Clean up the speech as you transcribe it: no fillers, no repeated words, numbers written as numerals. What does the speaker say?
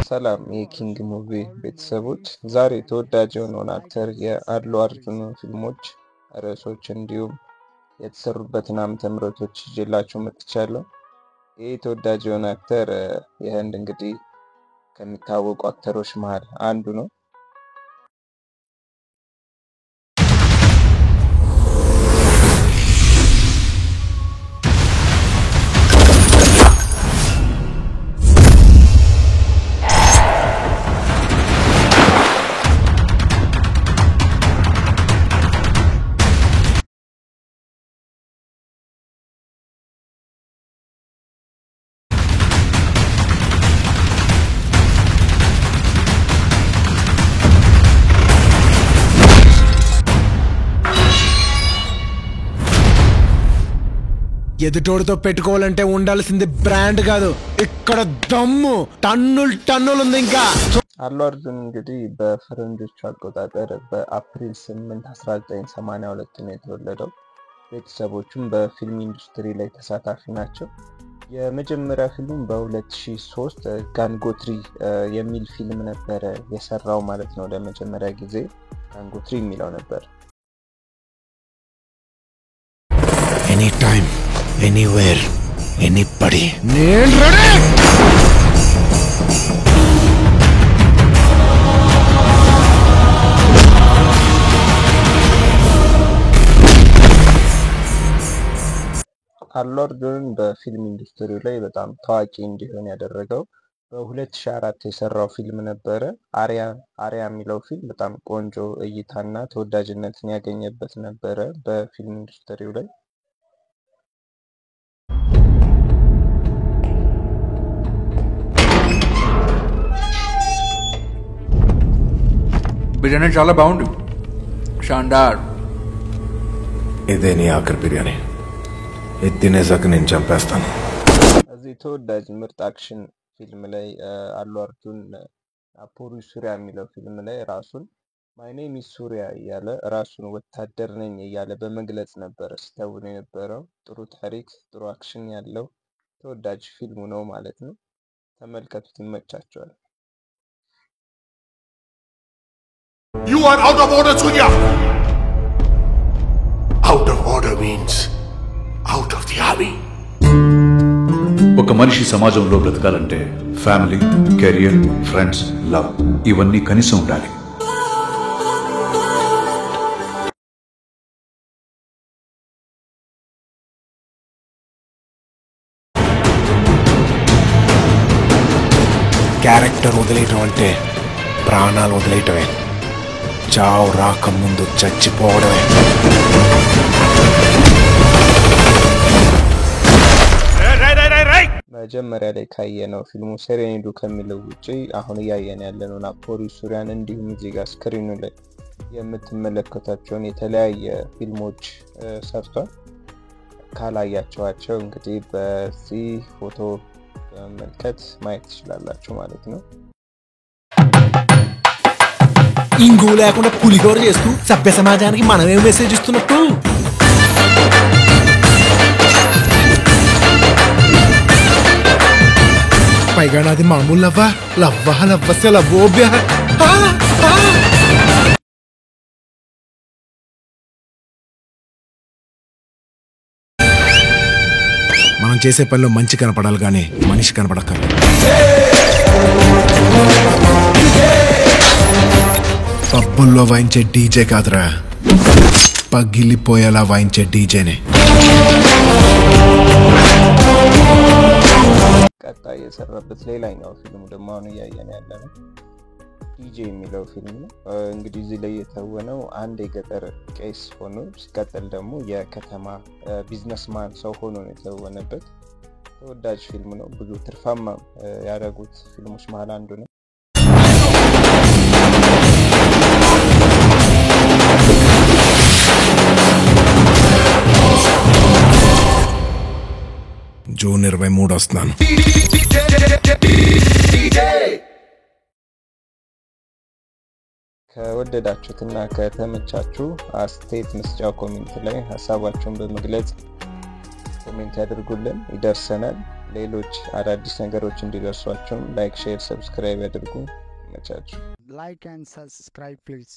ሰላም የኪንግ ሙቪ ቤተሰቦች ዛሬ ተወዳጅ የሆነውን አክተር የአድሎ አርጁን ፊልሞች ርዕሶች እንዲሁም የተሰሩበትን ዓመተ ምህረቶች ይዤላችሁ መጥቻለሁ። ይህ ተወዳጅ የሆነ አክተር የህንድ እንግዲህ ከሚታወቁ አክተሮች መሃል አንዱ ነው። ఎదుటోడితో పెట్టుకోవాలంటే ఉండాల్సింది బ్రాండ్ కాదు, ఇక్కడ దమ్ము టన్నులు ఉంది. ఇంకా አድሎ አርጁን እንግዲህ በፈረንጆቹ አቆጣጠር በአፕሪል 8 1982 ነው የተወለደው። ቤተሰቦቹም በፊልም ኢንዱስትሪ ላይ ተሳታፊ ናቸው። የመጀመሪያ ፊልም በ2003 ጋንጎትሪ የሚል ፊልም ነበረ የሰራው ማለት ነው። ለመጀመሪያ ጊዜ ጋንጎትሪ የሚለው ነበር። ఎనీ టైం ఎనీవేర్ ఎనీబడి నేను రెడీ. አድሎ አርጁን በፊልም ኢንዱስትሪው ላይ በጣም ታዋቂ እንዲሆን ያደረገው በ2004 የሰራው ፊልም ነበረ። አሪያ የሚለው ፊልም በጣም ቆንጆ እይታና ተወዳጅነትን ያገኘበት ነበረ በፊልም ኢንዱስትሪው ላይ። బిర్యానీ చాలా బాగుంది, షాండార్. ఇదే నీ ఆఖరి బిర్యానీ, ఇది తినేసాక నేను చంపేస్తాను. እዚህ ተወዳጅ ምርጥ አክሽን ፊልም ላይ አድሎ አርጁን አፖሪ ሱሪያ የሚለው ፊልም ላይ ራሱን ማይ ኔም ኢዝ ሱሪያ እያለ ራሱን ወታደር ነኝ እያለ በመግለጽ ነበር ሲተውን የነበረው። ጥሩ ታሪክ፣ ጥሩ አክሽን ያለው ተወዳጅ ፊልሙ ነው ማለት ነው። ተመልከቱት፣ ይመቻቸዋል። You are out of order, Surya! Out of order means out of the army. ఒక మనిషి సమాజంలో బ్రతకాలంటే ఫ్యామిలీ, కెరియర్, ఫ్రెండ్స్, లవ్ ఇవన్నీ కనీసం ఉండాలి. క్యారెక్టర్ వదిలేయటం అంటే ప్రాణాలు వదిలేయటమే. చావు రాకముందు చచ్చిపోవడమే. መጀመሪያ ላይ ካየነው ፊልሙ ሴሬኒዱ ከሚለው ውጪ አሁን እያየን ያለነው አፖሪ ሱሪያን እንዲሁም እዚህ ጋር ስክሪኑ ላይ የምትመለከቷቸውን የተለያየ ፊልሞች ሰርቷል። ካላያቸዋቸው እንግዲህ በዚህ ፎቶ በመመልከት ማየት ትችላላችሁ ማለት ነው። ఇంగు లేకుండా పులిహోర చేస్తూ సభ్య సమాజానికి మనమే మెసేజ్ ఇస్తున్నట్టు. పైగా నాది మామూలు లవ్వసే లవ్వోభ్య. మనం చేసే పనిలో మంచి కనపడాలి కానీ మనిషి కనపడక్కర్లేదు. పబ్బుల్లో వాయించే డీజే కాదురా, పగిలిపోయేలా వాయించే డీజేనే. ቀጣይ የሰራበት ሌላኛው ፊልም ደግሞ አሁን እያየን ያለነው ዲጄ የሚለው ፊልም ነው። እንግዲህ እዚህ ላይ የተወነው አንድ የገጠር ቄስ ሆኖ ሲቀጥል ደግሞ የከተማ ቢዝነስማን ሰው ሆኖ ነው የተወነበት። ተወዳጅ ፊልም ነው። ብዙ ትርፋማ ያደረጉት ፊልሞች መሃል አንዱ ነው። జూన్ 23 వస్తున్నాను. ከወደዳችሁትና ከተመቻችሁ አስተያየት መስጫው ኮሜንት ላይ ሀሳባችሁን በመግለጽ ኮሜንት ያድርጉልን፣ ይደርሰናል። ሌሎች አዳዲስ ነገሮች እንዲደርሷቸው ላይክ፣ ሼር፣ ሰብስክራይብ ያድርጉ። መቻችሁ Like and subscribe please.